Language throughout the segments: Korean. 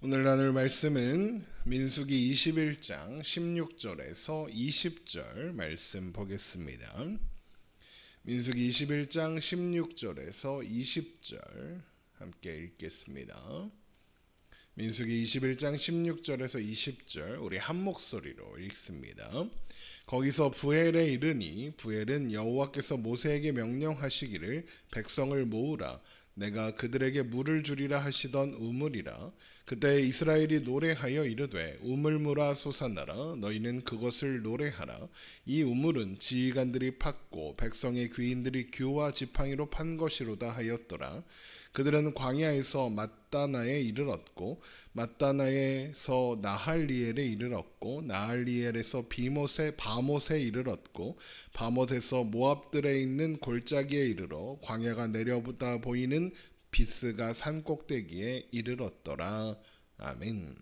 오늘 나눌 말씀은 민수기 21장 16절에서 20절 말씀 보겠습니다. 민수기 21장 16절에서 20절 함께 읽겠습니다. 민수기 21장 16절에서 20절 우리 한 목소리로 읽습니다. 거기서 부엘에 이르니 부엘은 여호와께서 모세에게 명령하시기를 백성을 모으라 내가 그들에게 물을 주리라 하시던 우물이라. 그때 이스라엘이 노래하여 이르되 우물물아 솟아나라 너희는 그것을 노래하라. 이 우물은 지휘관들이 팠고 백성의 귀인들이 규와 지팡이로 판 것이로다 하였더라. 그들은 광야에서 맛다나에 이르렀고 맛다나에서 나할리엘에 이르렀고 나할리엘에서 바못에 이르렀고 바못에서 모압들에 있는 골짜기에 이르러 광야가 내려보다 보이는 비스가 산 꼭대기에 이르렀더라. 아멘.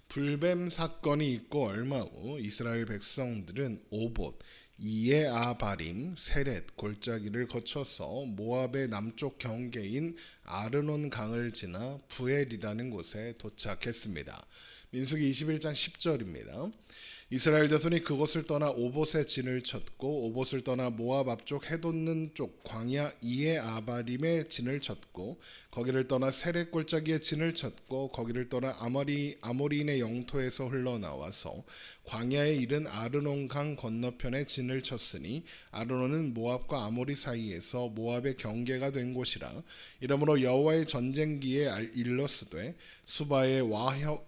불뱀 사건이 있고 얼마 후 이스라엘 백성들은 오봇, 이에아바림, 세렛 골짜기를 거쳐서 모압의 남쪽 경계인 아르논 강을 지나 부엘이라는 곳에 도착했습니다. 민수기 21장 10절입니다. 이스라엘 자손이 그곳을 떠나 오봇에 진을 쳤고 오봇을 떠나 모압 앞쪽 해돋는 쪽 광야 이에아바림에 진을 쳤고 거기를 떠나 세렛 골짜기에 진을 쳤고 거기를 떠나 아모리인의 영토에서 흘러나와서 광야에 이른 아르논 강 건너편에 진을 쳤으니 아르논은 모압과 아모리 사이에서 모압의 경계가 된 곳이라. 이러므로 여호와의 전쟁기에 일렀으되 수바의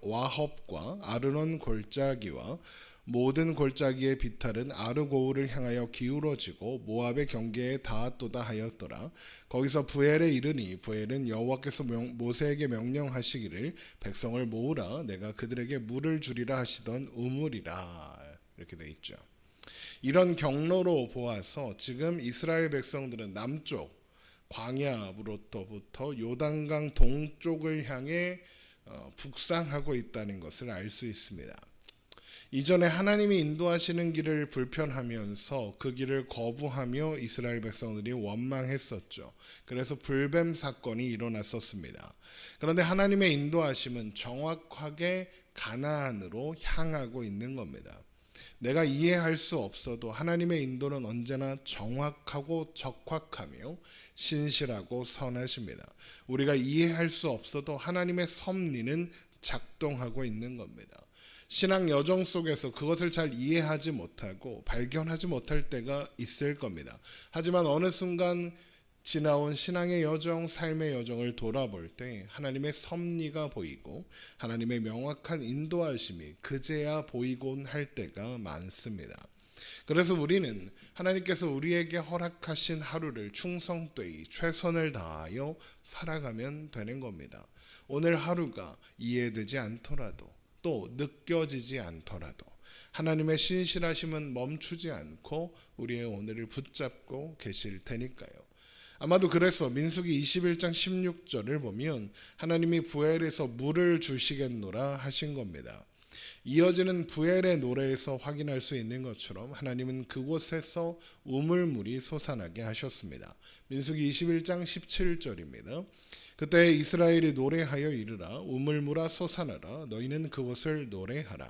와헙과 아르논 골짜기와 모든 골짜기의 비탈은 아르고우를 향하여 기울어지고 모압의 경계에 닿았도다 하였더라. 거기서 부엘에 이르니 부엘은 여호와께서 모세에게 명령하시기를 백성을 모으라 내가 그들에게 물을 주리라 하시던 우물이라. 이렇게 돼 있죠. 이런 경로로 보아서 지금 이스라엘 백성들은 남쪽 광야로부터 요단강 동쪽을 향해 북상하고 있다는 것을 알 수 있습니다. 이전에 하나님이 인도하시는 길을 불편하면서 그 길을 거부하며 이스라엘 백성들이 원망했었죠. 그래서 불뱀 사건이 일어났었습니다. 그런데 하나님의 인도하심은 정확하게 가나안으로 향하고 있는 겁니다. 내가 이해할 수 없어도 하나님의 인도는 언제나 정확하고 적확하며 신실하고 선하십니다. 우리가 이해할 수 없어도 하나님의 섭리는 작동하고 있는 겁니다. 신앙 여정 속에서 그것을 잘 이해하지 못하고 발견하지 못할 때가 있을 겁니다. 하지만 어느 순간 지나온 신앙의 여정, 삶의 여정을 돌아볼 때 하나님의 섭리가 보이고 하나님의 명확한 인도하심이 그제야 보이곤 할 때가 많습니다. 그래서 우리는 하나님께서 우리에게 허락하신 하루를 충성되이 최선을 다하여 살아가면 되는 겁니다. 오늘 하루가 이해되지 않더라도 또 느껴지지 않더라도 하나님의 신실하심은 멈추지 않고 우리의 오늘을 붙잡고 계실 테니까요. 아마도 그래서 민수기 21장 16절을 보면 하나님이 부엘에서 물을 주시겠노라 하신 겁니다. 이어지는 부엘의 노래에서 확인할 수 있는 것처럼 하나님은 그곳에서 우물물이 솟아나게 하셨습니다. 민수기 21장 17절입니다. 그때 이스라엘이 노래하여 이르라 우물물아 솟아나라 너희는 그것을 노래하라.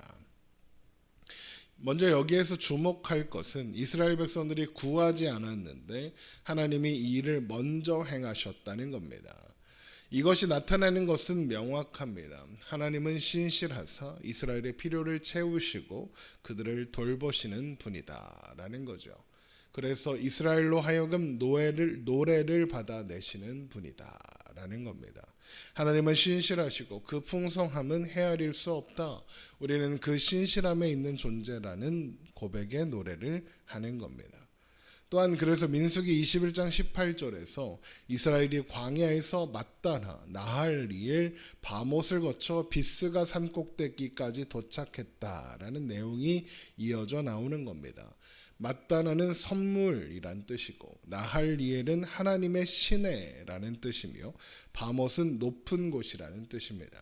먼저 여기에서 주목할 것은 이스라엘 백성들이 구하지 않았는데 하나님이 이 일을 먼저 행하셨다는 겁니다. 이것이 나타나는 것은 명확합니다. 하나님은 신실하사 이스라엘의 필요를 채우시고 그들을 돌보시는 분이다 라는 거죠. 그래서 이스라엘로 하여금 노래를 받아내시는 분이다 라는 겁니다. 하나님은 신실하시고 그 풍성함은 헤아릴 수 없다. 우리는 그 신실함에 있는 존재라는 고백의 노래를 하는 겁니다. 또한 그래서 민수기 21장 18절에서 이스라엘이 광야에서 맛다나, 나할리엘, 바못을 거쳐 비스가 산 꼭대기까지 도착했다라는 내용이 이어져 나오는 겁니다. 맛다나는 선물이란 뜻이고 나할리엘은 하나님의 시내라는 뜻이며 바못은 높은 곳이라는 뜻입니다.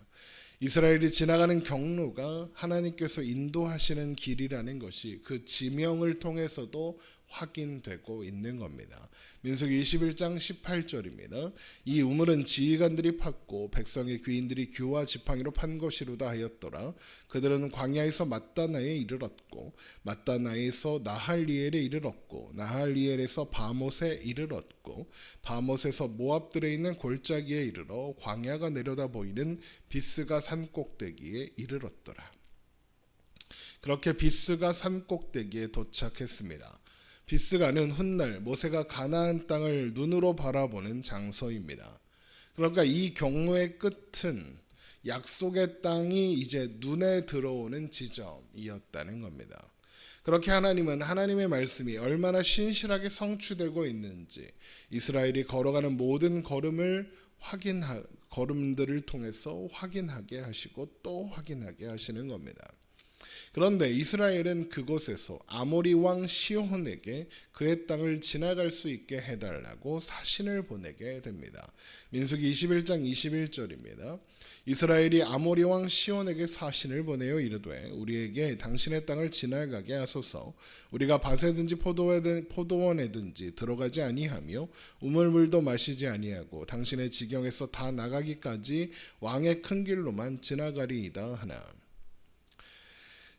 이스라엘이 지나가는 경로가 하나님께서 인도하시는 길이라는 것이 그 지명을 통해서도 확인되고 있는 겁니다. 민수기 21장 18절입니다. 이 우물은 지휘관들이 팠고 백성의 귀인들이 규와 지팡이로 판 것이로다 하였더라. 그들은 광야에서 맞다나에 이르렀고 맞다나에서 나할리엘에 이르렀고 나할리엘에서 바못에 이르렀고 바못에서 모압들에 있는 골짜기에 이르러 광야가 내려다 보이는 비스가 산 꼭대기에 이르렀더라. 그렇게 비스가 산 꼭대기에 도착했습니다. 비스가는 훗날 모세가 가나안 땅을 눈으로 바라보는 장소입니다. 그러니까 이 경로의 끝은 약속의 땅이 이제 눈에 들어오는 지점이었다는 겁니다. 그렇게 하나님은 하나님의 말씀이 얼마나 신실하게 성취되고 있는지 이스라엘이 걸어가는 모든 걸음들을 통해서 확인하게 하시고 또 확인하게 하시는 겁니다. 그런데 이스라엘은 그곳에서 아모리 왕 시혼에게 그의 땅을 지나갈 수 있게 해달라고 사신을 보내게 됩니다. 민수기 21장 21절입니다. 이스라엘이 아모리 왕 시혼에게 사신을 보내어 이르되 우리에게 당신의 땅을 지나가게 하소서. 우리가 밭에든지 포도원에든지 들어가지 아니하며 우물물도 마시지 아니하고 당신의 지경에서 다 나가기까지 왕의 큰 길로만 지나가리이다 하나.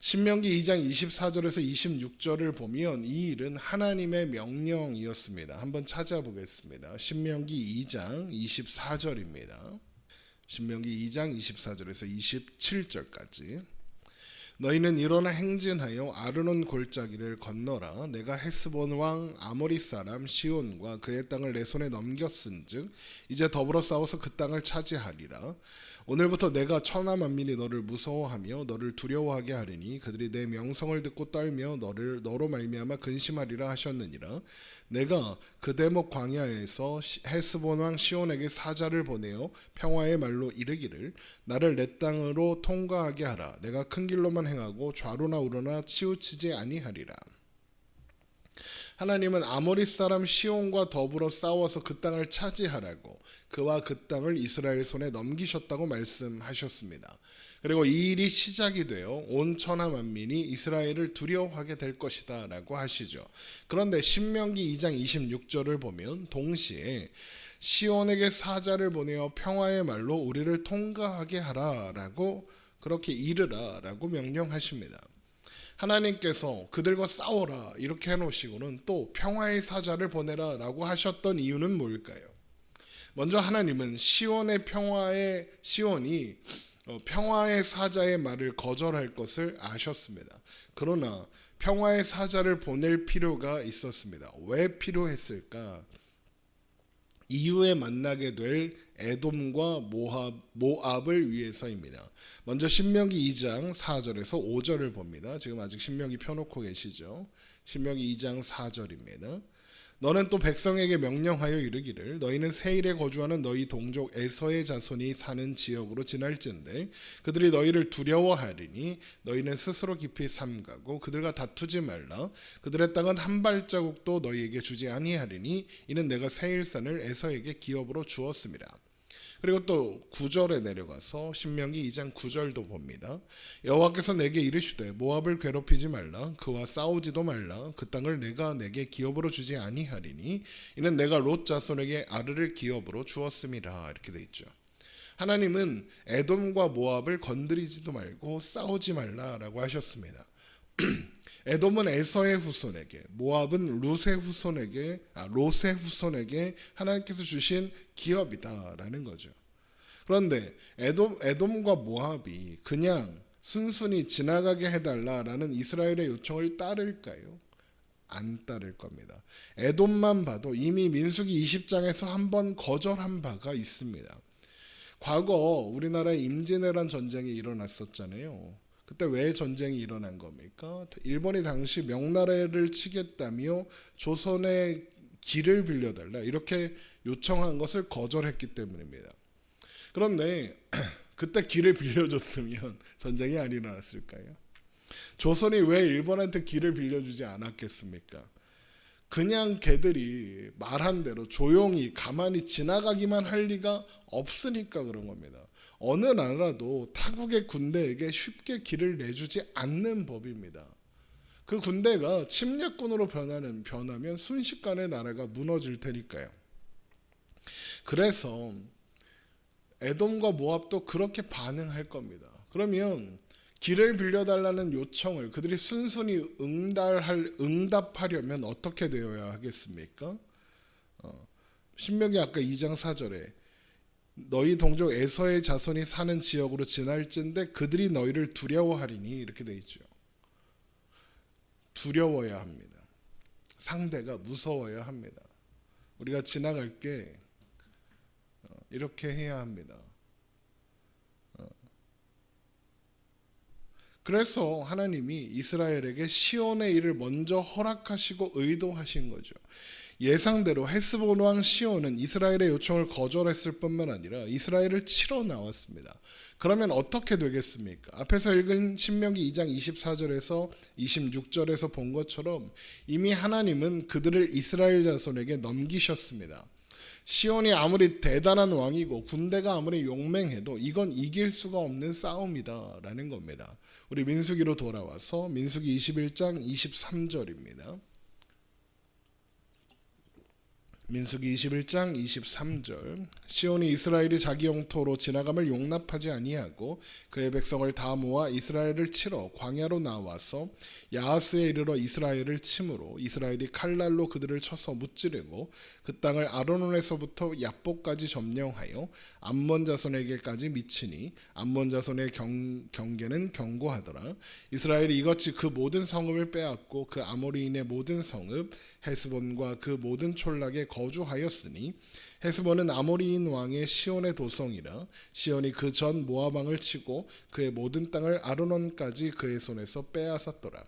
신명기 2장 24절에서 26절을 보면 이 일은 하나님의 명령이었습니다. 한번 찾아보겠습니다. 신명기 2장 24절입니다. 신명기 2장 24절에서 27절까지. 너희는 일어나 행진하여 아르논 골짜기를 건너라. 내가 헤스본 왕 아모리 사람 시온과 그의 땅을 내 손에 넘겼은즉 이제 더불어 싸워서 그 땅을 차지하리라. 오늘부터 내가 천하 만민이 너를 무서워하며 너를 두려워하게 하리니 그들이 내 명성을 듣고 떨며 너로 말미암아 근심하리라 하셨느니라. 내가 그 대목 광야에서 헤스본 왕 시온에게 사자를 보내어 평화의 말로 이르기를 나를 내 땅으로 통과하게 하라. 내가 큰 길로만 행하고 좌로나 우로나 치우치지 아니하리라. 하나님은 아모리 사람 시온과 더불어 싸워서 그 땅을 차지하라고 그와 그 땅을 이스라엘 손에 넘기셨다고 말씀하셨습니다. 그리고 이 일이 시작이 되어 온 천하 만민이 이스라엘을 두려워하게 될 것이다 라고 하시죠. 그런데 신명기 2장 26절을 보면 동시에 시온에게 사자를 보내어 평화의 말로 우리를 통과하게 하라 라고 그렇게 이르라 라고 명령하십니다. 하나님께서 그들과 싸워라 이렇게 해놓으시고는 또 평화의 사자를 보내라 라고 하셨던 이유는 뭘까요? 먼저 하나님은 시온이 평화의 사자의 말을 거절할 것을 아셨습니다. 그러나 평화의 사자를 보낼 필요가 있었습니다. 왜 필요했을까? 이후에 만나게 될 에돔과 모압을 위해서입니다. 먼저 신명기 2장 4절에서 5절을 봅니다. 지금 아직 신명기 펴놓고 계시죠. 신명기 2장 4절입니다. 너는 또 백성에게 명령하여 이르기를 너희는 세일에 거주하는 너희 동족 에서의 자손이 사는 지역으로 지날진대 그들이 너희를 두려워하리니 너희는 스스로 깊이 삼가고 그들과 다투지 말라. 그들의 땅은 한 발자국도 너희에게 주지 아니하리니 이는 내가 세일산을 에서에게 기업으로 주었습니다. 그리고 또 9절에 내려가서 신명기 2장 9절도 봅니다. 여호와께서 내게 이르시되 모압을 괴롭히지 말라. 그와 싸우지도 말라. 그 땅을 내가 내게 기업으로 주지 아니하리니 이는 내가 롯 자손에게 아르를 기업으로 주었음이라. 이렇게 돼 있죠. 하나님은 에돔과 모압을 건드리지도 말고 싸우지 말라라고 하셨습니다. 에돔은 에서의 후손에게, 모압은 롯의 후손에게 하나님께서 주신 기업이다라는 거죠. 그런데 에돔과 모압이 그냥 순순히 지나가게 해달라라는 이스라엘의 요청을 따를까요? 안 따를 겁니다. 에돔만 봐도 이미 민수기 20장에서 한번 거절한 바가 있습니다. 과거 우리나라에 임진왜란 전쟁이 일어났었잖아요. 그때 왜 전쟁이 일어난 겁니까? 일본이 당시 명나라를 치겠다며 조선의 길을 빌려달라 이렇게 요청한 것을 거절했기 때문입니다. 그런데 그때 길을 빌려줬으면 전쟁이 안 일어났을까요? 조선이 왜 일본한테 길을 빌려주지 않았겠습니까? 그냥 걔들이 말한 대로 조용히 가만히 지나가기만 할 리가 없으니까 그런 겁니다. 어느 나라도 타국의 군대에게 쉽게 길을 내주지 않는 법입니다. 그 군대가 침략군으로 변하면 순식간에 나라가 무너질 테니까요. 그래서 에돔과 모압도 그렇게 반응할 겁니다. 그러면 길을 빌려달라는 요청을 그들이 순순히 응답하려면 어떻게 되어야 하겠습니까? 신명기 아까 2장 4절에 너희 동족 에서의 자손이 사는 지역으로 지날진대 그들이 너희를 두려워하리니 이렇게 돼 있죠. 두려워야 합니다. 상대가 무서워야 합니다. 우리가 지나갈 게 이렇게 해야 합니다. 그래서 하나님이 이스라엘에게 시온의 일을 먼저 허락하시고 의도하신 거죠. 예상대로 헤스본 왕 시온은 이스라엘의 요청을 거절했을 뿐만 아니라 이스라엘을 치러 나왔습니다. 그러면 어떻게 되겠습니까? 앞에서 읽은 신명기 2장 24절에서 26절에서 본 것처럼 이미 하나님은 그들을 이스라엘 자손에게 넘기셨습니다. 시온이 아무리 대단한 왕이고 군대가 아무리 용맹해도 이건 이길 수가 없는 싸움이다 라는 겁니다. 우리 민수기로 돌아와서 민수기 21장 23절입니다. 민수기 21장 23절 시온이 이스라엘이 자기 영토로 지나감을 용납하지 아니하고 그의 백성을 다 모아 이스라엘을 치러 광야로 나와서 야하스에 이르러 이스라엘을 치므로 이스라엘이 칼날로 그들을 쳐서 무찌르고 그 땅을 아르논에서부터 얍보까지 점령하여 암몬 자손에게까지 미치니 암몬 자손의 경계는 견고하더라. 이스라엘이 이같이 그 모든 성읍을 빼앗고 그 아모리인의 모든 성읍 헤스본과 그 모든 촌락에 거주하였으니 헤스본은 아모리인 왕의 시온의 도성이라 시온이 그 전 모압 왕을 치고 그의 모든 땅을 아르논까지 그의 손에서 빼앗았더라.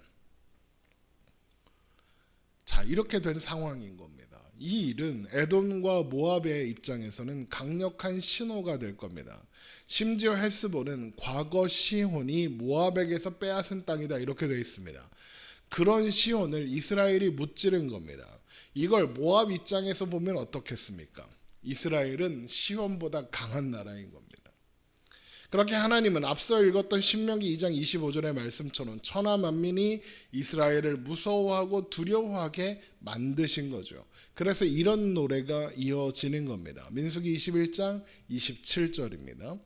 자, 이렇게 된 상황인 겁니다. 이 일은 에돔과 모압의 입장에서는 강력한 신호가 될 겁니다. 심지어 헤스본은 과거 시온이 모압에게서 빼앗은 땅이다 이렇게 되어 있습니다. 그런 시온을 이스라엘이 무찌른 겁니다. 이걸 모압 입장에서 보면 어떻겠습니까? 이스라엘은 시온보다 강한 나라인 겁니다. 그렇게 하나님은 앞서 읽었던 신명기 2장 25절의 말씀처럼 천하 만민이 이스라엘을 무서워하고 두려워하게 만드신 거죠. 그래서 이런 노래가 이어지는 겁니다. 민수기 21장 27절입니다.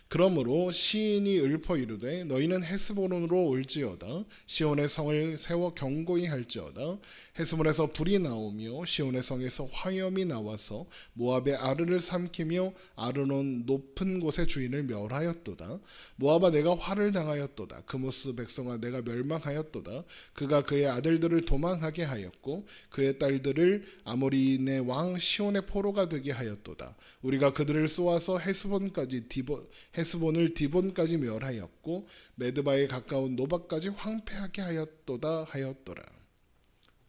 그러므로 시인이 읊어 이르되 너희는 헤스본으로 올지어다 시온의 성을 세워 견고히 할지어다 헤스본에서 불이 나오며 시온의 성에서 화염이 나와서 모압의 아르를 삼키며 아르논 높은 곳의 주인을 멸하였도다. 모압아 내가 화를 당하였도다. 그모스 백성아 내가 멸망하였도다. 그가 그의 아들들을 도망하게 하였고 그의 딸들을 아모리인의 왕 시온의 포로가 되게 하였도다. 우리가 그들을 쏘아서 헤스본을 디본까지 멸하였고 메드바에 가까운 노바까지 황폐하게 하였도다 하였더라.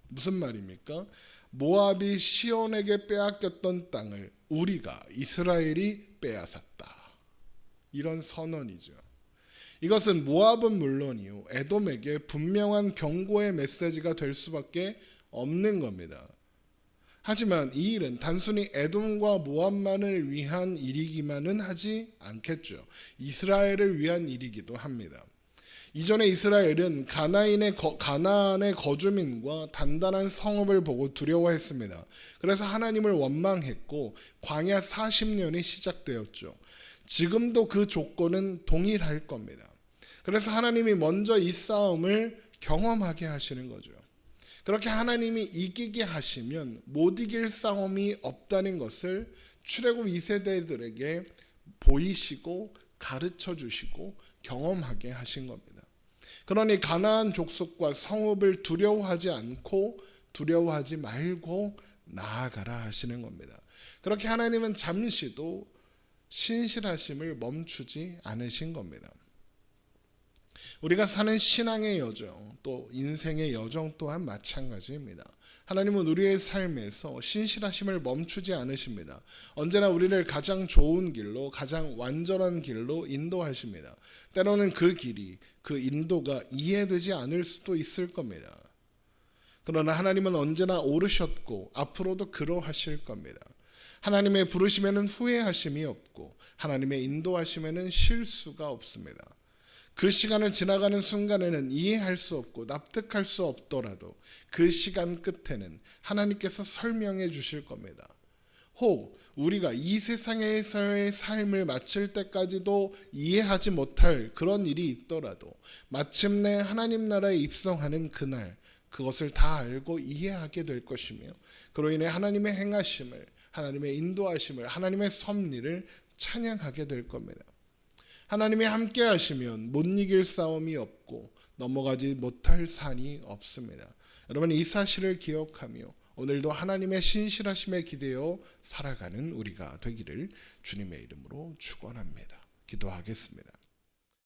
무슨 말입니까? 모압이 시온에게 빼앗겼던 땅을 우리가 이스라엘이 빼앗았다. 이런 선언이죠. 이것은 모압은 물론이요 에돔에게 분명한 경고의 메시지가 될 수밖에 없는 겁니다. 하지만 이 일은 단순히 에돔과 모압만을 위한 일이기만은 하지 않겠죠. 이스라엘을 위한 일이기도 합니다. 이전에 이스라엘은 가나안의 거주민과 단단한 성읍을 보고 두려워했습니다. 그래서 하나님을 원망했고 광야 40년이 시작되었죠. 지금도 그 조건은 동일할 겁니다. 그래서 하나님이 먼저 이 싸움을 경험하게 하시는 거죠. 그렇게 하나님이 이기게 하시면 못 이길 싸움이 없다는 것을 출애굽 2세대들에게 보이시고 가르쳐 주시고 경험하게 하신 겁니다. 그러니 가나안 족속과 성읍을 두려워하지 않고 두려워하지 말고 나아가라 하시는 겁니다. 그렇게 하나님은 잠시도 신실하심을 멈추지 않으신 겁니다. 우리가 사는 신앙의 여정, 또 인생의 여정 또한 마찬가지입니다. 하나님은 우리의 삶에서 신실하심을 멈추지 않으십니다. 언제나 우리를 가장 좋은 길로, 가장 완전한 길로 인도하십니다. 때로는 그 길이, 그 인도가 이해되지 않을 수도 있을 겁니다. 그러나 하나님은 언제나 오르셨고 앞으로도 그러하실 겁니다. 하나님의 부르심에는 후회하심이 없고 하나님의 인도하심에는 실수가 없습니다. 그 시간을 지나가는 순간에는 이해할 수 없고 납득할 수 없더라도 그 시간 끝에는 하나님께서 설명해 주실 겁니다. 혹 우리가 이 세상에서의 삶을 마칠 때까지도 이해하지 못할 그런 일이 있더라도 마침내 하나님 나라에 입성하는 그날 그것을 다 알고 이해하게 될 것이며 그로 인해 하나님의 행하심을, 하나님의 인도하심을, 하나님의 섭리를 찬양하게 될 겁니다. 하나님이 함께 하시면 못 이길 싸움이 없고 넘어가지 못할 산이 없습니다. 여러분 이 사실을 기억하며 오늘도 하나님의 신실하심에 기대어 살아가는 우리가 되기를 주님의 이름으로 축원합니다. 기도하겠습니다.